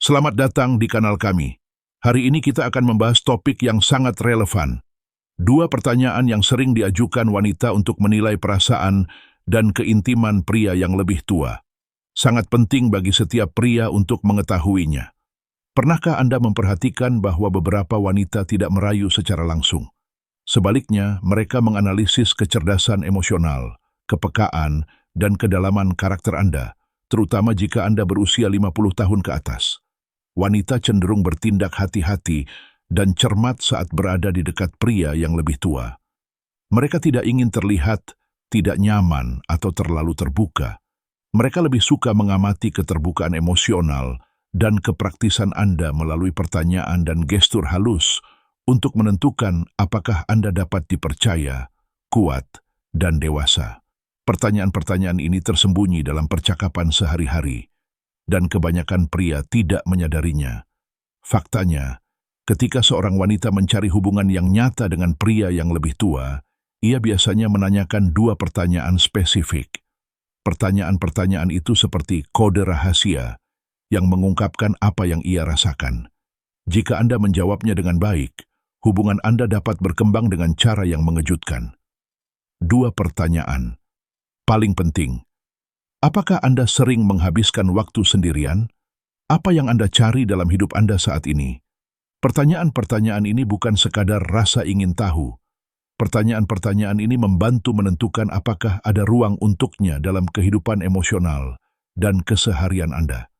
Selamat datang di kanal kami. Hari ini kita akan membahas topik yang sangat relevan. Dua pertanyaan yang sering diajukan wanita untuk menilai perasaan dan keintiman pria yang lebih tua. Sangat penting bagi setiap pria untuk mengetahuinya. Pernahkah Anda memperhatikan bahwa beberapa wanita tidak merayu secara langsung? Sebaliknya, mereka menganalisis kecerdasan emosional, kepekaan, dan kedalaman karakter Anda, terutama jika Anda berusia 50 tahun ke atas. Wanita cenderung bertindak hati-hati dan cermat saat berada di dekat pria yang lebih tua. Mereka tidak ingin terlihat tidak nyaman atau terlalu terbuka. Mereka lebih suka mengamati keterbukaan emosional dan kepraktisan Anda melalui pertanyaan dan gestur halus untuk menentukan apakah Anda dapat dipercaya, kuat, dan dewasa. Pertanyaan-pertanyaan ini tersembunyi dalam percakapan sehari-hari, dan kebanyakan pria tidak menyadarinya. Faktanya, ketika seorang wanita mencari hubungan yang nyata dengan pria yang lebih tua, ia biasanya menanyakan dua pertanyaan spesifik. Pertanyaan-pertanyaan itu seperti kode rahasia yang mengungkapkan apa yang ia rasakan. Jika Anda menjawabnya dengan baik, hubungan Anda dapat berkembang dengan cara yang mengejutkan. Dua pertanyaan. Paling penting. Apakah Anda sering menghabiskan waktu sendirian? Apa yang Anda cari dalam hidup Anda saat ini? Pertanyaan-pertanyaan ini bukan sekadar rasa ingin tahu. Pertanyaan-pertanyaan ini membantu menentukan apakah ada ruang untuknya dalam kehidupan emosional dan keseharian Anda.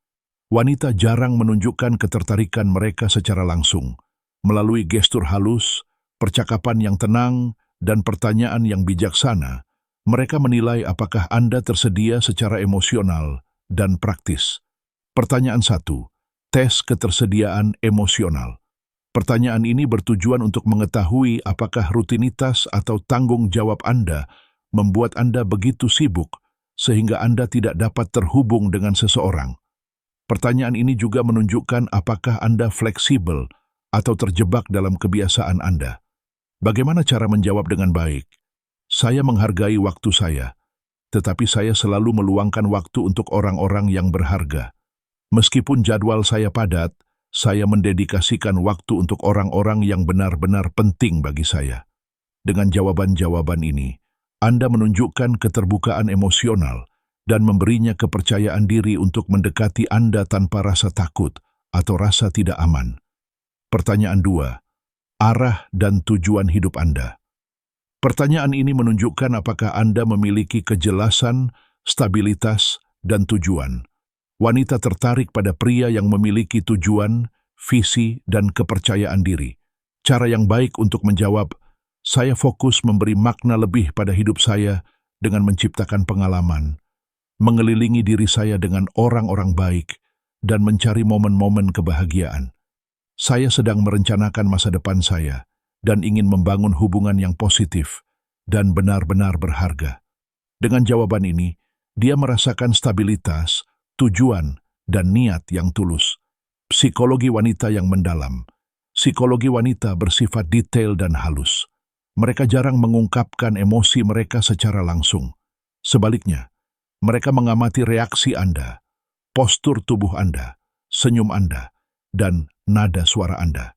Wanita jarang menunjukkan ketertarikan mereka secara langsung. Melalui gestur halus, percakapan yang tenang, dan pertanyaan yang bijaksana, mereka menilai apakah Anda tersedia secara emosional dan praktis. Pertanyaan 1. Tes ketersediaan emosional. Pertanyaan ini bertujuan untuk mengetahui apakah rutinitas atau tanggung jawab Anda membuat Anda begitu sibuk sehingga Anda tidak dapat terhubung dengan seseorang. Pertanyaan ini juga menunjukkan apakah Anda fleksibel atau terjebak dalam kebiasaan Anda. Bagaimana cara menjawab dengan baik? Saya menghargai waktu saya, tetapi saya selalu meluangkan waktu untuk orang-orang yang berharga. Meskipun jadwal saya padat, saya mendedikasikan waktu untuk orang-orang yang benar-benar penting bagi saya. Dengan jawaban-jawaban ini, Anda menunjukkan keterbukaan emosional dan memberinya kepercayaan diri untuk mendekati Anda tanpa rasa takut atau rasa tidak aman. Pertanyaan 2. Arah dan tujuan hidup Anda. Pertanyaan ini menunjukkan apakah Anda memiliki kejelasan, stabilitas, dan tujuan. Wanita tertarik pada pria yang memiliki tujuan, visi, dan kepercayaan diri. Cara yang baik untuk menjawab, saya fokus memberi makna lebih pada hidup saya dengan menciptakan pengalaman, mengelilingi diri saya dengan orang-orang baik, dan mencari momen-momen kebahagiaan. Saya sedang merencanakan masa depan saya, dan ingin membangun hubungan yang positif dan benar-benar berharga. Dengan jawaban ini, dia merasakan stabilitas, tujuan, dan niat yang tulus. Psikologi wanita yang mendalam. Psikologi wanita bersifat detail dan halus. Mereka jarang mengungkapkan emosi mereka secara langsung. Sebaliknya, mereka mengamati reaksi Anda, postur tubuh Anda, senyum Anda, dan nada suara Anda.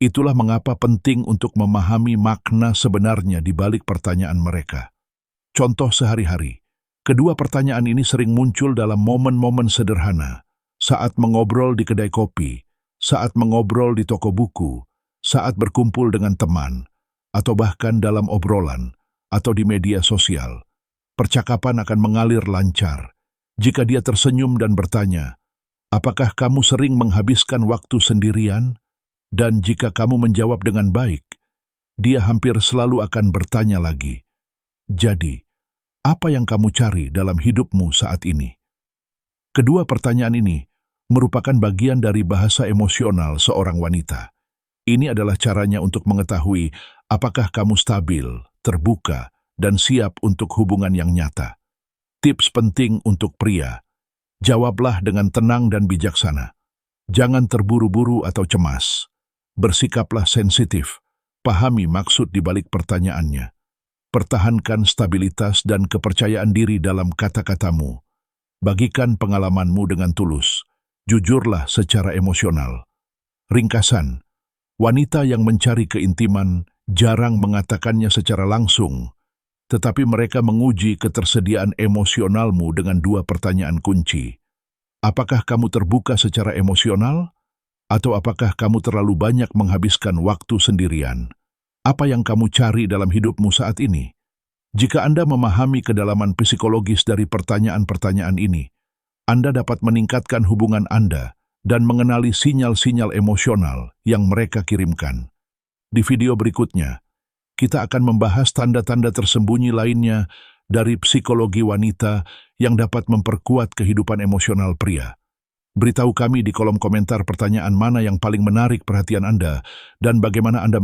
Itulah mengapa penting untuk memahami makna sebenarnya di balik pertanyaan mereka. Contoh sehari-hari. Kedua pertanyaan ini sering muncul dalam momen-momen sederhana, saat mengobrol di kedai kopi, saat mengobrol di toko buku, saat berkumpul dengan teman, atau bahkan dalam obrolan, atau di media sosial. Percakapan akan mengalir lancar jika dia tersenyum dan bertanya, apakah kamu sering menghabiskan waktu sendirian? Dan jika kamu menjawab dengan baik, dia hampir selalu akan bertanya lagi, jadi, apa yang kamu cari dalam hidupmu saat ini? Kedua pertanyaan ini merupakan bagian dari bahasa emosional seorang wanita. Ini adalah caranya untuk mengetahui apakah kamu stabil, terbuka, dan siap untuk hubungan yang nyata. Tips penting untuk pria, jawablah dengan tenang dan bijaksana. Jangan terburu-buru atau cemas. Bersikaplah sensitif, pahami maksud di balik pertanyaannya. Pertahankan stabilitas dan kepercayaan diri dalam kata-katamu. Bagikan pengalamanmu dengan tulus, Jujurlah secara emosional. Ringkasan, wanita yang mencari keintiman jarang mengatakannya secara langsung, tetapi mereka menguji ketersediaan emosionalmu dengan dua pertanyaan kunci. Apakah kamu terbuka secara emosional? Atau apakah kamu terlalu banyak menghabiskan waktu sendirian? Apa yang kamu cari dalam hidupmu saat ini? Jika Anda memahami kedalaman psikologis dari pertanyaan-pertanyaan ini, Anda dapat meningkatkan hubungan Anda dan mengenali sinyal-sinyal emosional yang mereka kirimkan. Di video berikutnya, kita akan membahas tanda-tanda tersembunyi lainnya dari psikologi wanita yang dapat memperkuat kehidupan emosional pria. Beritahu kami di kolom komentar pertanyaan mana yang paling menarik perhatian Anda dan bagaimana Anda